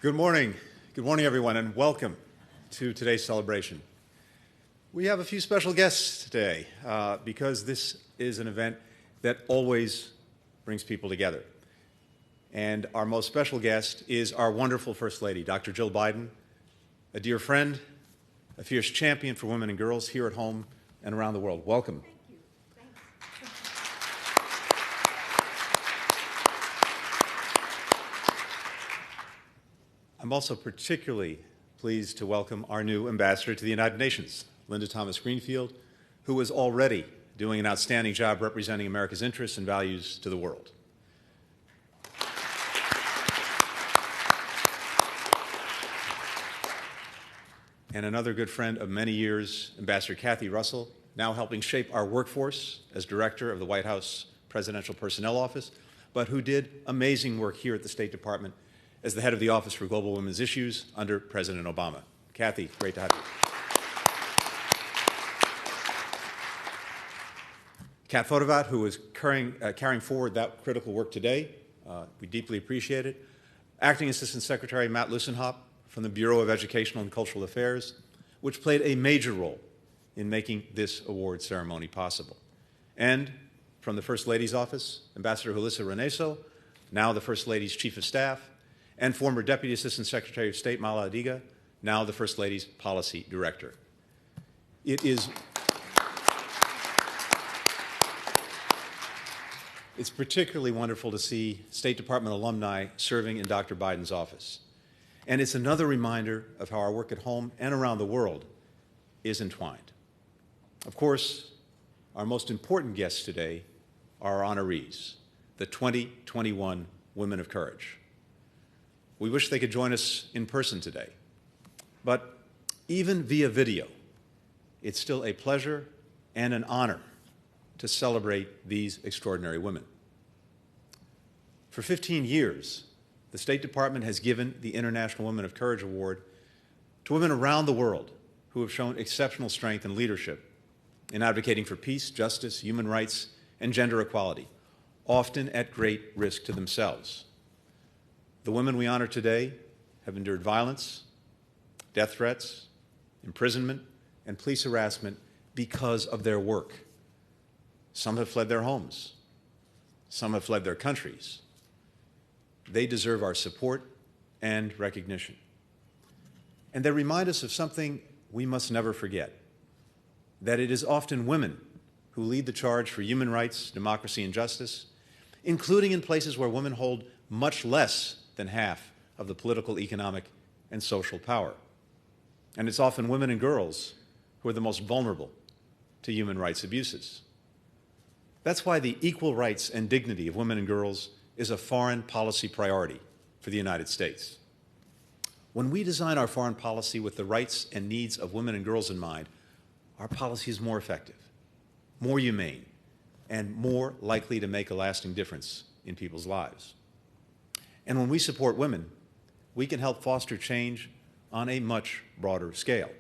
Good morning. Good morning, everyone, and welcome to today's celebration. We have a few special guests today because this is an event that always brings people together. And our most special guest is our wonderful First Lady, Dr. Jill Biden, a dear friend, a fierce champion for women and girls here at home and around the world. Welcome. I'm also particularly pleased to welcome our new ambassador to the United Nations, Linda Thomas-Greenfield, who is already doing an outstanding job representing America's interests and values to the world. And another good friend of many years, Ambassador Kathy Russell, now helping shape our workforce as director of the White House Presidential Personnel Office, but who did amazing work here at the State Department as the head of the Office for Global Women's Issues under President Obama. Kathy, great to have you. Kat Fotovat, who is carrying forward that critical work today. We deeply appreciate it. Acting Assistant Secretary Matt Lussenhop from the Bureau of Educational and Cultural Affairs, which played a major role in making this award ceremony possible. And from the First Lady's office, Ambassador Julissa Reneso, now the First Lady's Chief of Staff, and former Deputy Assistant Secretary of State Mala Adiga, now the First Lady's Policy Director. It's particularly wonderful to see State Department alumni serving in Dr. Biden's office. And it's another reminder of how our work at home and around the world is entwined. Of course, our most important guests today are our honorees, the 2021 Women of Courage. We wish they could join us in person today. But even via video, it's still a pleasure and an honor to celebrate these extraordinary women. For 15 years, the State Department has given the International Women of Courage Award to women around the world who have shown exceptional strength and leadership in advocating for peace, justice, human rights, and gender equality, often at great risk to themselves. The women we honor today have endured violence, death threats, imprisonment, and police harassment because of their work. Some have fled their homes. Some have fled their countries. They deserve our support and recognition. And they remind us of something we must never forget, that it is often women who lead the charge for human rights, democracy, and justice, including in places where women hold much less than half of the political, economic, and social power. And it's often women and girls who are the most vulnerable to human rights abuses. That's why the equal rights and dignity of women and girls is a foreign policy priority for the United States. When we design our foreign policy with the rights and needs of women and girls in mind, our policy is more effective, more humane, and more likely to make a lasting difference in people's lives. And when we support women, we can help foster change on a much broader scale,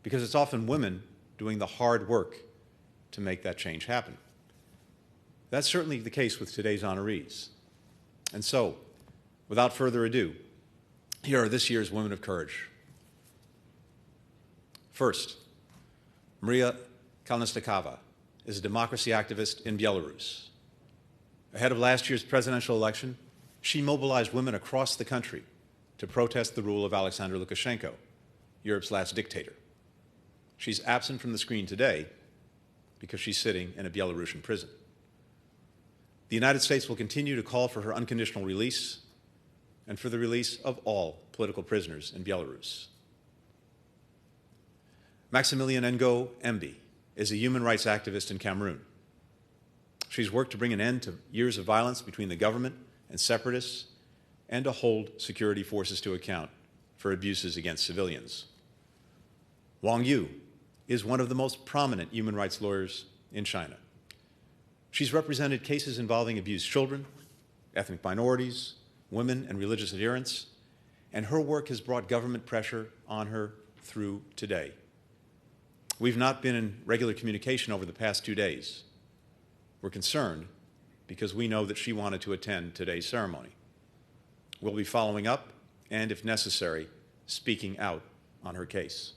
because it's often women doing the hard work to make that change happen. That's certainly the case with today's honorees. And so, without further ado, here are this year's Women of Courage. First, Maria Kalnesnikava is a democracy activist in Belarus. Ahead of last year's presidential election, she mobilized women across the country to protest the rule of Alexander Lukashenko, Europe's last dictator. She's absent from the screen today because she's sitting in a Belarusian prison. The United States will continue to call for her unconditional release and for the release of all political prisoners in Belarus. Maximilian Ngo Embi is a human rights activist in Cameroon. She's worked to bring an end to years of violence between the government and separatists, and to hold security forces to account for abuses against civilians. Wang Yu is one of the most prominent human rights lawyers in China. She's represented cases involving abused children, ethnic minorities, women, and religious adherents, and her work has brought government pressure on her through today. We've not been in regular communication over the past 2 days. We're concerned because we know that she wanted to attend today's ceremony. We'll be following up and, if necessary, speaking out on her case.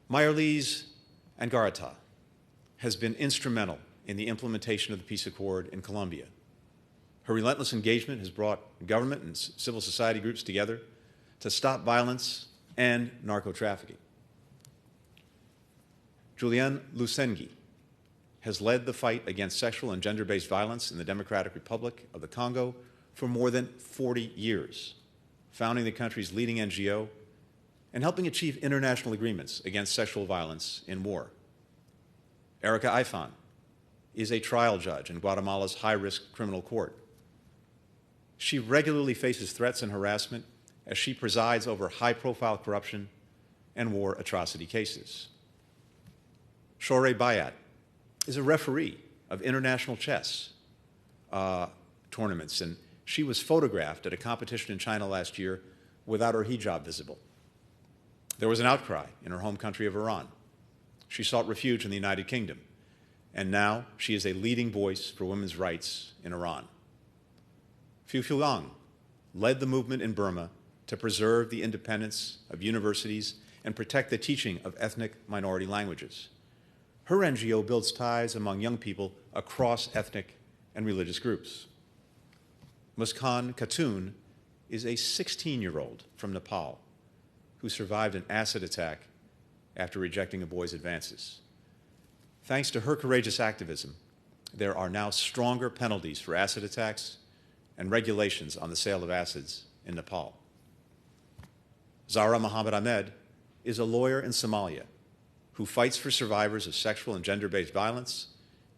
Mayerlise Angarata has been instrumental in the implementation of the peace accord in Colombia. Her relentless engagement has brought government and civil society groups together to stop violence and narco-trafficking. Julien Lusengui has led the fight against sexual and gender-based violence in the Democratic Republic of the Congo for more than 40 years, founding the country's leading NGO and helping achieve international agreements against sexual violence in war. Erica Ifan is a trial judge in Guatemala's high-risk criminal court. She regularly faces threats and harassment as she presides over high-profile corruption and war atrocity cases. Shorey Bayat is a referee of international chess tournaments, and she was photographed at a competition in China last year without her hijab visible. There was an outcry in her home country of Iran. She sought refuge in the United Kingdom, and now she is a leading voice for women's rights in Iran. Phu Phuong led the movement in Burma to preserve the independence of universities and protect the teaching of ethnic minority languages. Her NGO builds ties among young people across ethnic and religious groups. Muskan Khatun is a 16-year-old from Nepal who survived an acid attack after rejecting a boy's advances. Thanks to her courageous activism, there are now stronger penalties for acid attacks and regulations on the sale of acids in Nepal. Zahra Mohammed Ahmed is a lawyer in Somalia who fights for survivors of sexual and gender-based violence,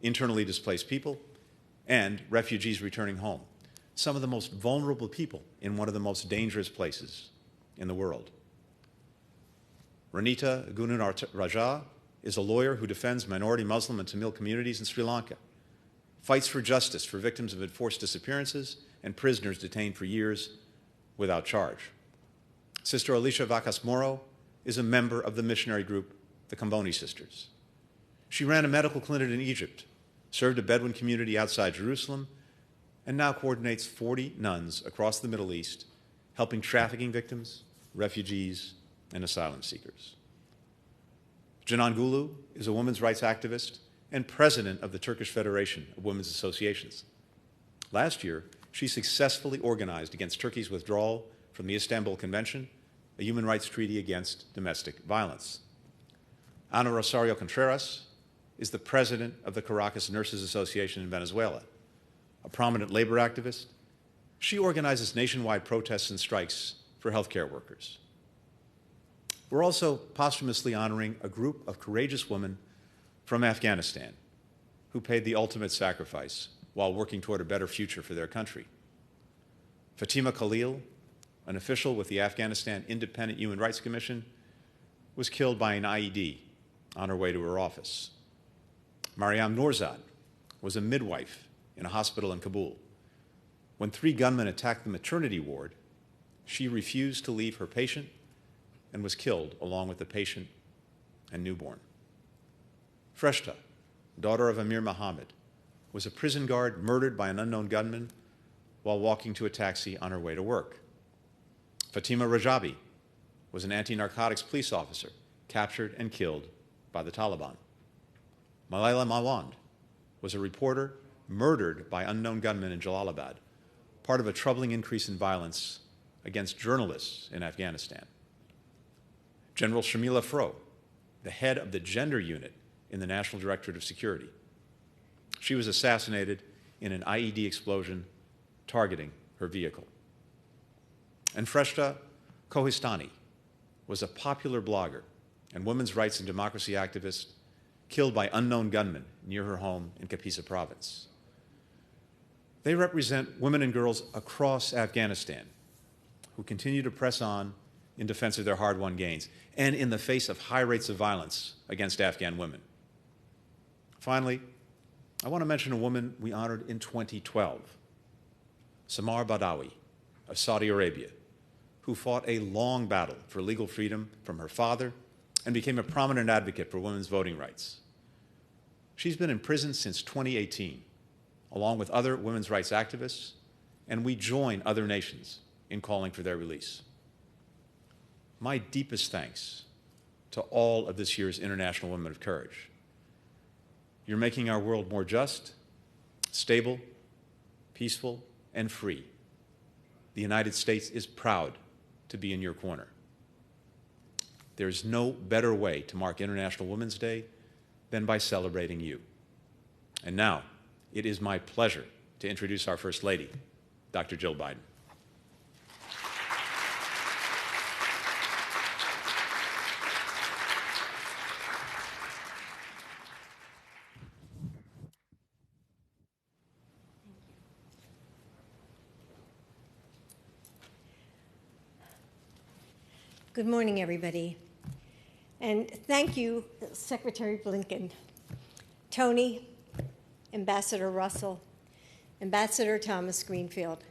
internally displaced people, and refugees returning home, some of the most vulnerable people in one of the most dangerous places in the world. Ranita Gununaraja is a lawyer who defends minority Muslim and Tamil communities in Sri Lanka, fights for justice for victims of enforced disappearances and prisoners detained for years without charge. Sister Alicia Vacas Moro is a member of the missionary group, the Kamboni Sisters. She ran a medical clinic in Egypt, served a Bedouin community outside Jerusalem, and now coordinates 40 nuns across the Middle East, helping trafficking victims, refugees, and asylum seekers. Canan Gulu is a women's rights activist and president of the Turkish Federation of Women's Associations. Last year, she successfully organized against Turkey's withdrawal from the Istanbul Convention, a human rights treaty against domestic violence. Ana Rosario Contreras is the president of the Caracas Nurses Association in Venezuela. A prominent labor activist, she organizes nationwide protests and strikes for healthcare workers. We're also posthumously honoring a group of courageous women from Afghanistan who paid the ultimate sacrifice while working toward a better future for their country. Fatima Khalil, an official with the Afghanistan Independent Human Rights Commission, was killed by an IED on her way to her office. Mariam Nourzad was a midwife in a hospital in Kabul. When 3 gunmen attacked the maternity ward, she refused to leave her patient and was killed along with the patient and newborn. Freshta, daughter of Amir Mohammed, was a prison guard murdered by an unknown gunman while walking to a taxi on her way to work. Fatima Rajabi was an anti-narcotics police officer captured and killed by the Taliban. Malayla Mawand was a reporter murdered by unknown gunmen in Jalalabad, part of a troubling increase in violence against journalists in Afghanistan. General Shamila Fro, the head of the gender unit in the National Directorate of Security. She was assassinated in an IED explosion targeting her vehicle. And Freshta Kohistani was a popular blogger and women's rights and democracy activist killed by unknown gunmen near her home in Kapisa province. They represent women and girls across Afghanistan who continue to press on in defense of their hard-won gains and in the face of high rates of violence against Afghan women. Finally, I want to mention a woman we honored in 2012, Samar Badawi of Saudi Arabia, who fought a long battle for legal freedom from her father and became a prominent advocate for women's voting rights. She's been in prison since 2018, along with other women's rights activists, and we join other nations in calling for their release. My deepest thanks to all of this year's International Women of Courage. You're making our world more just, stable, peaceful, and free. The United States is proud to be in your corner. There's no better way to mark International Women's Day than by celebrating you. And now, it is my pleasure to introduce our First Lady, Dr. Jill Biden. Good morning, everybody. And thank you, Secretary Blinken, Tony, Ambassador Russell, Ambassador Thomas Greenfield.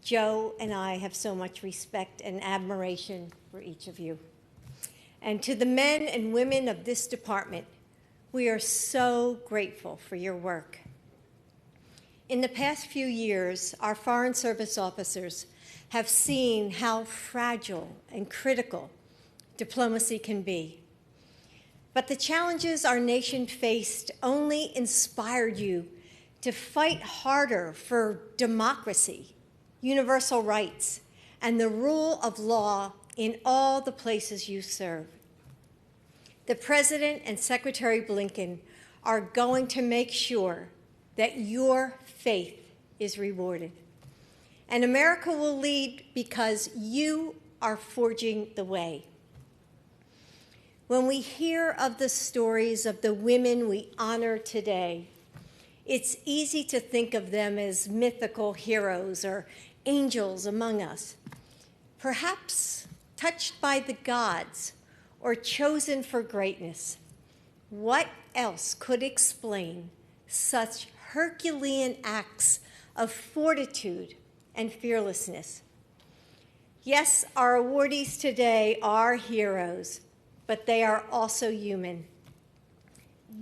Joe and I have so much respect and admiration for each of you. And to the men and women of this department, we are so grateful for your work. In the past few years, our Foreign Service officers have seen how fragile and critical diplomacy can be. But the challenges our nation faced only inspired you to fight harder for democracy, universal rights, and the rule of law in all the places you serve. The President and Secretary Blinken are going to make sure that your faith is rewarded. And America will lead because you are forging the way. When we hear of the stories of the women we honor today, it's easy to think of them as mythical heroes or angels among us, perhaps touched by the gods or chosen for greatness. What else could explain such Herculean acts of fortitude and fearlessness? Yes, our awardees today are heroes, but they are also human.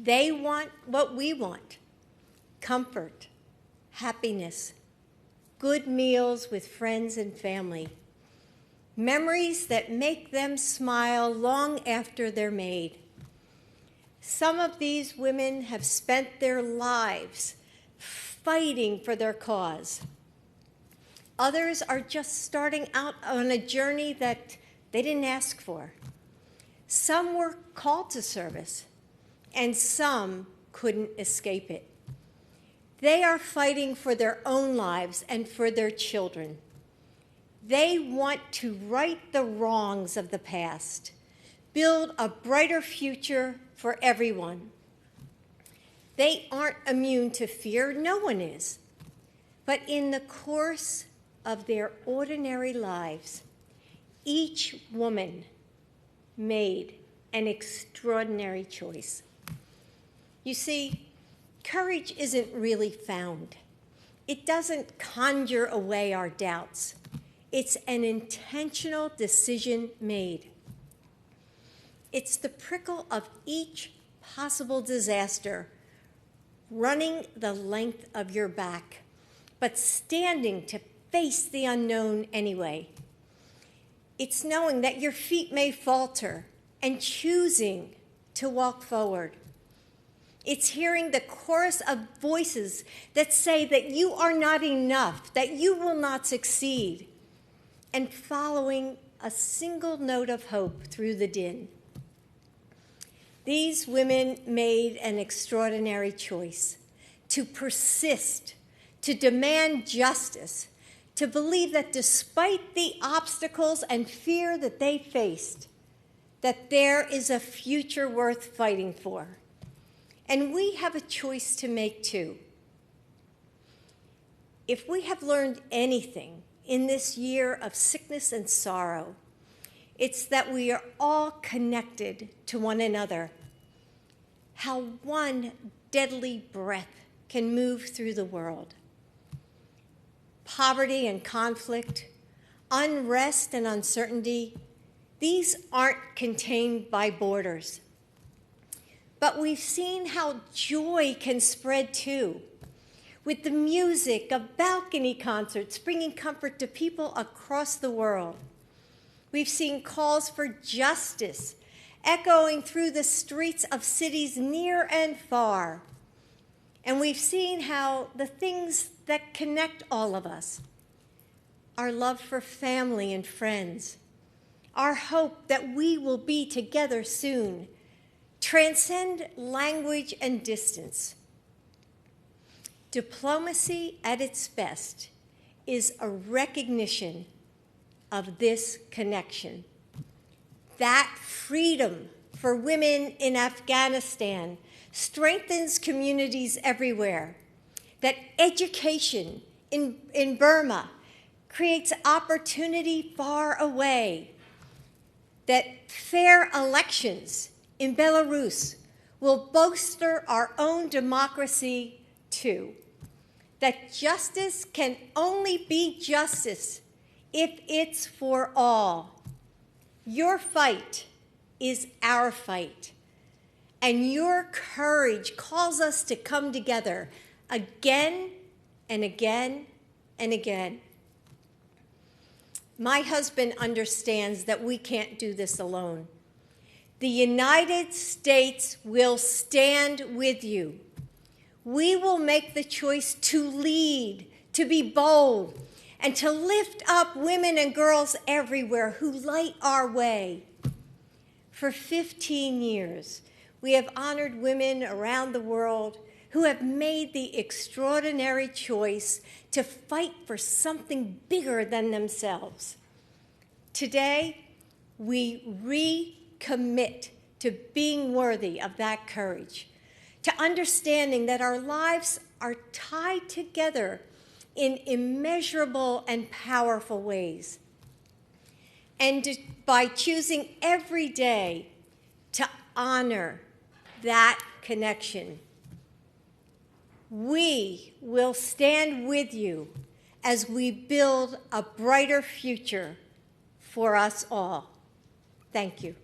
They want what we want: comfort, happiness, good meals with friends and family, memories that make them smile long after they're made. Some of these women have spent their lives fighting for their cause. Others are just starting out on a journey that they didn't ask for. Some were called to service, and some couldn't escape it. They are fighting for their own lives and for their children. They want to right the wrongs of the past, build a brighter future for everyone. They aren't immune to fear, no one is. But in the course of their ordinary lives, each woman made an extraordinary choice. You see, courage isn't really found. It doesn't conjure away our doubts. It's an intentional decision made. It's the prickle of each possible disaster running the length of your back, but standing to face the unknown anyway. It's knowing that your feet may falter and choosing to walk forward. It's hearing the chorus of voices that say that you are not enough, that you will not succeed, and following a single note of hope through the din. These women made an extraordinary choice to persist, to demand justice, to believe that despite the obstacles and fear that they faced, that there is a future worth fighting for. And we have a choice to make too. If we have learned anything in this year of sickness and sorrow, it's that we are all connected to one another. How one deadly breath can move through the world. Poverty and conflict, unrest and uncertainty, these aren't contained by borders. But we've seen how joy can spread too. with the music of balcony concerts bringing comfort to people across the world. We've seen calls for justice echoing through the streets of cities near and far. And we've seen how the things that connect all of us, our love for family and friends, our hope that we will be together soon, transcend language and distance. Diplomacy at its best is a recognition of this connection. That freedom for women in Afghanistan strengthens communities everywhere. That education in Burma creates opportunity far away. That fair elections in Belarus will bolster our own democracy too. That justice can only be justice if it's for all. Your fight is our fight, and your courage calls us to come together again and again and again. My husband understands that we can't do this alone. The United States will stand with you. We will make the choice to lead, to be bold, and to lift up women and girls everywhere who light our way. For 15 years, we have honored women around the world who have made the extraordinary choice to fight for something bigger than themselves. Today, we recommit to being worthy of that courage, to understanding that our lives are tied together in immeasurable and powerful ways. And by choosing every day to honor that connection, we will stand with you as we build a brighter future for us all. Thank you.